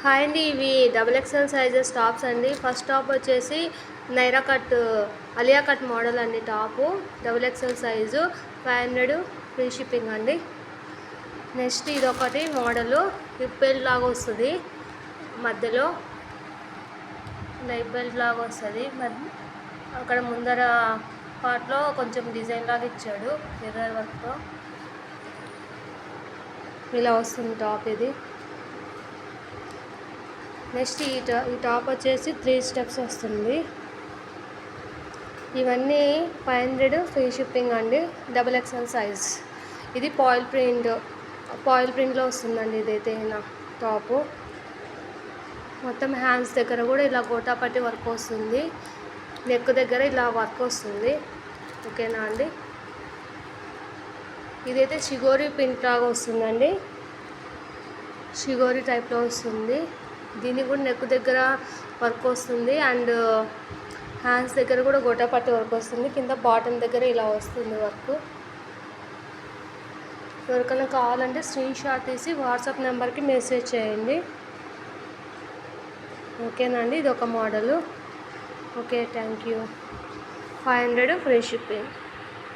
Hi అండి, ఇవి double XL sizes tops అండి. ఫస్ట్ టాప్ వచ్చేసి Naira cut, Alia cut model అండి. Top double XL size 500 free shipping అండి. నెక్స్ట్ ఇదొకటి మోడలు హిప్ బెల్ట్ లాగా వస్తుంది, మధ్యలో లైట్ బెల్ట్ లాగా వస్తుంది. అక్కడ ముందర పార్ట్లో కొంచెం డిజైన్ లాగా ఇచ్చాడు మిర్రర్ వర్క్తో. ఇలా వస్తుంది టాప్ ఇది. నెక్స్ట్ ఈ టాప్ వచ్చేసి 3 స్టెప్స్ వస్తుంది. ఇవన్నీ 500 ఫ్రీ షిప్పింగ్ అండి. Double XL size. ఇది పాయిల్ ప్రింట్లో వస్తుందండి. ఇదైతే నా టాపు మొత్తం హ్యాండ్స్ దగ్గర కూడా ఇలా గోటాపట్టి వర్క్ వస్తుంది, నెక్ దగ్గర ఇలా వర్క్ వస్తుంది. ఓకేనా అండి. ఇదైతే షిగోరి ప్రింట్ లాగా వస్తుందండి, షిగోరి టైప్లో వస్తుంది. దీనికి కూడా నెక్ దగ్గర వర్క్ వస్తుంది అండ్ హ్యాండ్స్ దగ్గర కూడా గోటాపట్టి వర్క్ వస్తుంది. కింద బాటమ్ దగ్గర ఇలా వస్తుంది వర్క్. ఎవరికైనా కావాలంటే స్క్రీన్ షాట్ తీసి వాట్సాప్ నెంబర్కి మెసేజ్ చేయండి. ఓకేనండి. ఇది ఒక model. Okay, thank you. 500 free shipping.